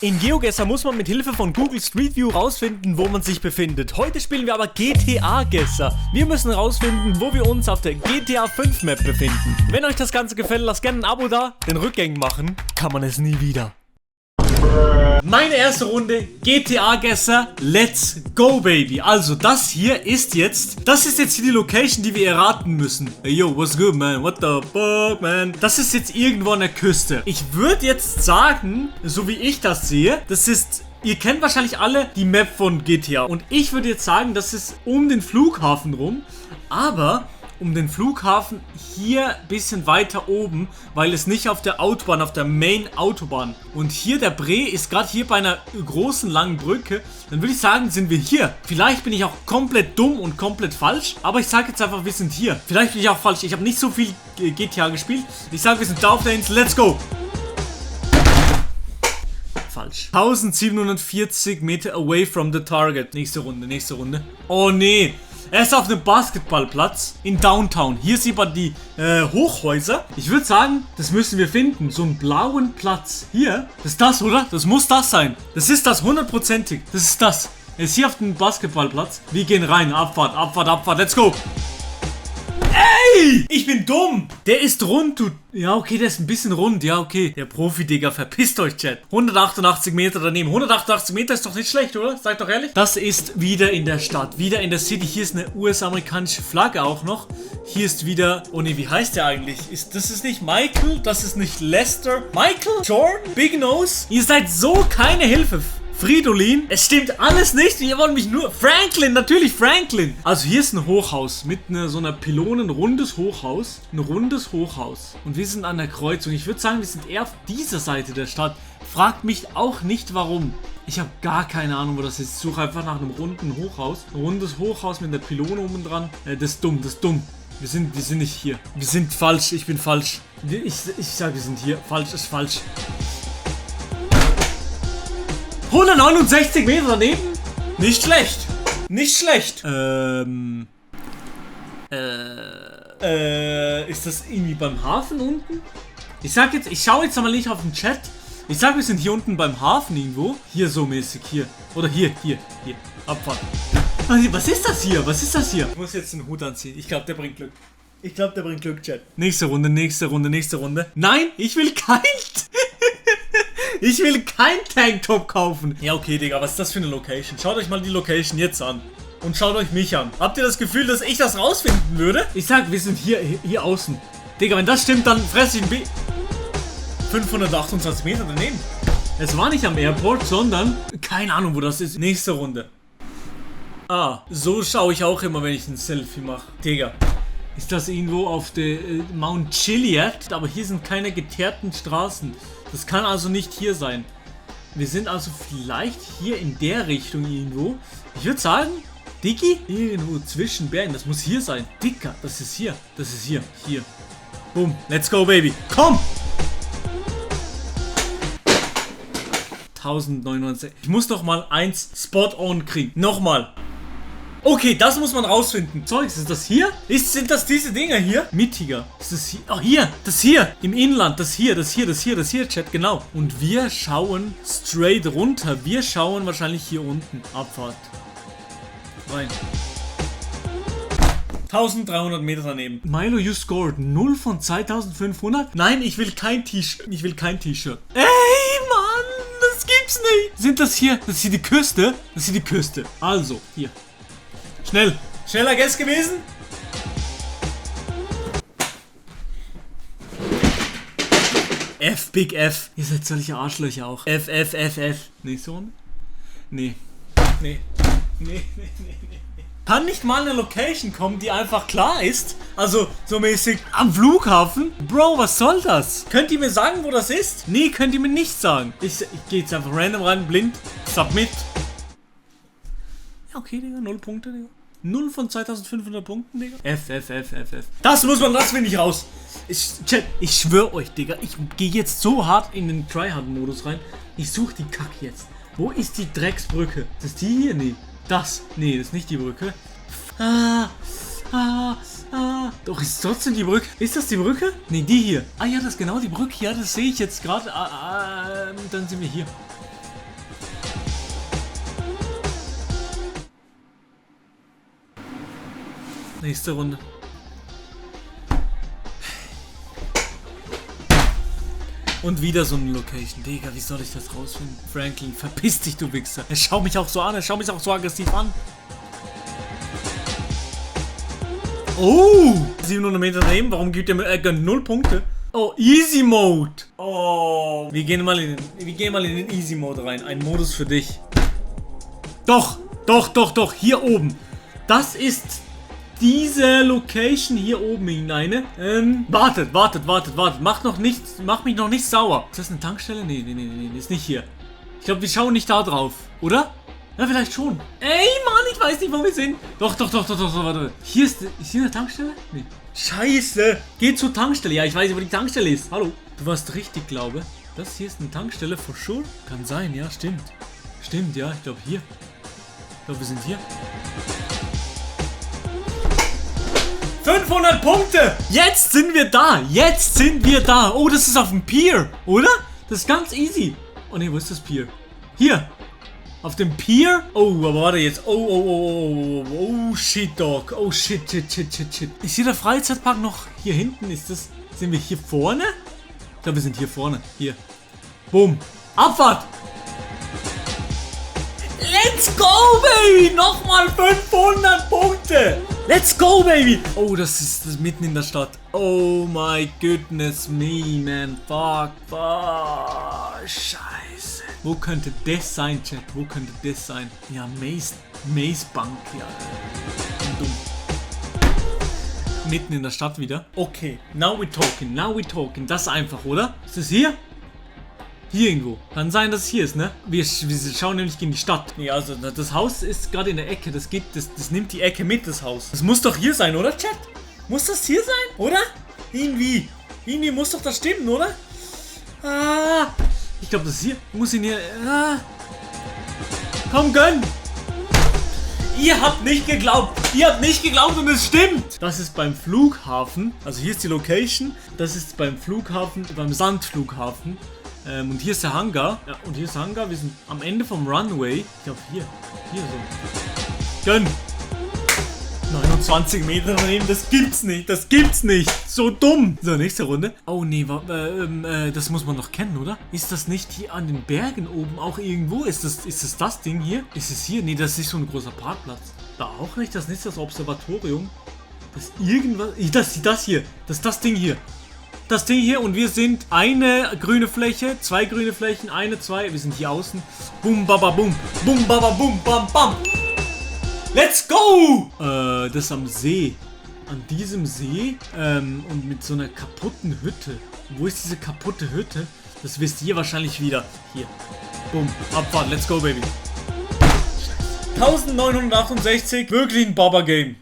In GeoGuessr muss man mit Hilfe von Google Street View rausfinden, wo man sich befindet. Heute spielen wir aber GTA-Guessr. Wir müssen rausfinden, wo wir uns auf der GTA 5 Map befinden. Wenn euch das Ganze gefällt, lasst gerne ein Abo da, denn rückgängig machen kann man es nie wieder. Meine erste Runde GTA-Guessr, let's go baby. Also das hier ist jetzt, hier die Location, die wir erraten müssen. Hey yo, what's good man, what the fuck man. Das ist jetzt irgendwo an der Küste. Ich würde jetzt sagen, so wie ich das sehe, das ist... Ihr kennt wahrscheinlich alle die Map von GTA. Und ich würde jetzt sagen, das ist um den Flughafen rum. Aber um den Flughafen hier ein bisschen weiter oben, weil es nicht auf der Autobahn, auf der Main Autobahn. Und hier der Bre ist gerade hier bei einer großen langen Brücke. Dann würde ich sagen, sind wir hier. Vielleicht bin ich auch komplett dumm und komplett falsch. Aber ich sage jetzt einfach, wir sind hier. Vielleicht bin ich auch falsch. Ich habe nicht so viel GTA gespielt. Ich sage, wir sind da auf der Insel. Let's go! Falsch. 1740 Meter away from the target. Nächste Runde, nächste Runde. Oh nee. Er ist auf einem Basketballplatz in Downtown. Hier sieht man die Hochhäuser. Ich würde sagen, das müssen wir finden. So einen blauen Platz. Hier. Das ist das, oder? Das muss das sein. Das ist das, hundertprozentig. Das ist das. Er ist hier auf dem Basketballplatz. Wir gehen rein. Abfahrt, Abfahrt, Abfahrt. Let's go. Ey! Ich bin dumm! Der ist rund, du... Ja, okay, der ist ein bisschen rund. Ja, okay. Der Profi, Digga, verpisst euch, Chat. 188 Meter daneben. 188 Meter ist doch nicht schlecht, oder? Seid doch ehrlich. Das ist wieder in der Stadt. Wieder in der City. Hier ist eine US-amerikanische Flagge auch noch. Hier ist wieder... Oh ne, wie heißt der eigentlich? Das ist nicht Michael. Das ist nicht Lester. Michael? Jordan? Big Nose? Ihr seid so keine Hilfe. Fridolin. Es stimmt alles nicht. Ihr wollt mich nur... Franklin, natürlich Franklin. Also hier ist ein Hochhaus mit so einer Pylone, ein rundes Hochhaus. Ein rundes Hochhaus. Und wir sind an der Kreuzung. Ich würde sagen, wir sind eher auf dieser Seite der Stadt. Fragt mich auch nicht, warum. Ich habe gar keine Ahnung, wo das ist. Ich suche einfach nach einem runden Hochhaus. Ein rundes Hochhaus mit einer Pylone oben dran. Das ist dumm, das ist dumm. Wir sind nicht hier. Wir sind falsch. Ich bin falsch. Ich sage, wir sind hier. Falsch ist falsch. 169 Meter daneben? Nicht schlecht. Nicht schlecht. Ist das irgendwie beim Hafen unten? Ich schaue jetzt mal nicht auf den Chat. Ich sag, wir sind hier unten beim Hafen irgendwo. Hier so mäßig, hier. Oder hier. Abfahrt. Was ist das hier? Was ist das hier? Ich muss jetzt den Hut anziehen. Ich glaube, der bringt Glück. Ich glaube, der bringt Glück, Chat. Nächste Runde, nächste Runde, nächste Runde. Nein, ich will kein... Ich will kein Tanktop kaufen. Ja, okay, Digga, was ist das für eine Location? Schaut euch mal die Location jetzt an. Und schaut euch mich an. Habt ihr das Gefühl, dass ich das rausfinden würde? Ich sag, wir sind hier außen. Digga, wenn das stimmt, dann fresse ich ein 528 Meter daneben. Es war nicht am Airport, sondern... Keine Ahnung, wo das ist. Nächste Runde. Ah, so schaue ich auch immer, wenn ich ein Selfie mache. Digga. Ist das irgendwo auf der Mount Chiliad? Aber hier sind keine geteerten Straßen. Das kann also nicht hier sein. Wir sind also vielleicht hier in der Richtung irgendwo. Ich würde sagen, Diggi, irgendwo zwischen Bergen. Das muss hier sein. Dicker, das ist hier. Das ist hier. Hier. Boom. Let's go, baby. Komm! 1099. Ich muss noch mal eins Spot on kriegen. Nochmal. Okay, das muss man rausfinden. Zeugs, ist das hier? Sind das diese Dinger hier? Mittiger. Ist das hier? Oh, hier. Das hier. Im Inland. Das hier, Chat. Genau. Und wir schauen straight runter. Wir schauen wahrscheinlich hier unten. Abfahrt. Rein. 1300 Meter daneben. Milo, you scored 0 von 2500? Nein, ich will kein T-Shirt. Ich will kein T-Shirt. Ey, Mann. Das gibt's nicht. Sind das hier? Das ist hier die Küste? Das ist hier die Küste. Also, hier. Schnell. Schneller Guess gewesen? F, Big F. Ihr seid solche Arschlöcher auch. F. Nächste Runde? Nee. Kann nicht mal eine Location kommen, die einfach klar ist? Also, so mäßig am Flughafen? Bro, was soll das? Könnt ihr mir sagen, wo das ist? Nee, könnt ihr mir nicht sagen. Ich gehe jetzt einfach random rein, blind. Submit. Ja, okay, Digga. 0 Punkte, Digga. 0 von 2500 Punkten, Digga. F. Das finde ich raus. Chat, ich schwöre euch, Digga. Ich gehe jetzt so hart in den Tryhard-Modus rein. Ich suche die Kacke jetzt. Wo ist die Drecksbrücke? Ist das die hier? Nee. Das. Nee, das ist nicht die Brücke. Doch, ist es trotzdem die Brücke? Ist das die Brücke? Nee, die hier. Ah ja, das ist genau die Brücke. Ja, das sehe ich jetzt gerade. Dann sind wir hier. Nächste Runde. Und wieder so eine Location. Digga, wie soll ich das rausfinden? Franklin, verpiss dich, du Wichser. Er schaut mich auch so an, er schaut mich auch so aggressiv an. Oh! 700 Meter daneben, warum gibt er mir 0 Punkte? Oh, Easy Mode. Oh. Wir gehen mal in den Easy Mode rein. Ein Modus für dich. Doch. Hier oben. Das ist diese Location hier oben hinein. Wartet. Mach mich noch nicht sauer. Ist das eine Tankstelle? Nee, ist nicht hier. Ich glaube, wir schauen nicht da drauf, oder? Ja, vielleicht schon. Ey, Mann, ich weiß nicht, wo wir sind. Doch, warte. Hier ist eine Tankstelle? Nee. Scheiße. Geh zur Tankstelle. Ja, ich weiß nicht, wo die Tankstelle ist. Hallo. Du warst richtig, glaube. Das hier ist eine Tankstelle, for sure. Kann sein, ja, stimmt. Stimmt, ja, ich glaube hier. Ich glaube, wir sind hier. 500 Punkte! Jetzt sind wir da! Oh, das ist auf dem Pier, oder? Das ist ganz easy. Oh ne, wo ist das Pier? Hier! Auf dem Pier? Oh, aber warte jetzt. Oh, shit, Dog. Oh, shit. Ist hier der Freizeitpark noch hier hinten? Sind wir hier vorne? Ich glaube, wir sind hier vorne. Hier. Boom. Abfahrt! Let's go, baby! Nochmal 500 Punkte! Let's go, baby! Oh, das ist mitten in der Stadt. Oh my goodness me, man. Fuck. Scheiße. Wo könnte das sein, Chat? Wo könnte das sein? Ja, Maze Bank, ja. Dumm. Mitten in der Stadt wieder. Okay, now we talking. Das ist einfach, oder? Ist das hier? Hier irgendwo. Kann sein, dass es hier ist, ne? Wir schauen nämlich in die Stadt. Ja, also das Haus ist gerade in der Ecke. Das nimmt die Ecke mit, das Haus. Das muss doch hier sein, oder, Chat? Muss das hier sein, oder? Irgendwie muss doch das stimmen, oder? Ich glaube, das ist hier. Muss ihn hier... Komm, gönn! Ihr habt nicht geglaubt und es stimmt. Das ist beim Flughafen. Also hier ist die Location. Das ist beim Flughafen, beim Sandflughafen. Und hier ist der Hangar. Ja, und hier ist der Hangar. Wir sind am Ende vom Runway. Ich glaube hier so. Gönn. 29 Meter daneben, das gibt's nicht. So dumm. So, nächste Runde. Oh nee, das muss man doch kennen, oder? Ist das nicht hier an den Bergen oben auch irgendwo? Ist das Ding hier? Ist es hier? Nee, das ist nicht so ein großer Parkplatz. Da auch nicht, das ist nicht das Observatorium. Das ist irgendwas. Das hier. Das ist das Ding hier. Das Ding hier und wir sind eine grüne Fläche, 2 grüne Flächen, 2. Wir sind hier außen. Bum, baba, bum. Bum, baba, bum, bam, bam. Let's go! Das ist am See. An diesem See. Und mit so einer kaputten Hütte. Wo ist diese kaputte Hütte? Das wisst ihr wahrscheinlich wieder. Hier. Bumm. Abfahrt. Let's go, baby. 1968. Wirklich ein Baba-Game.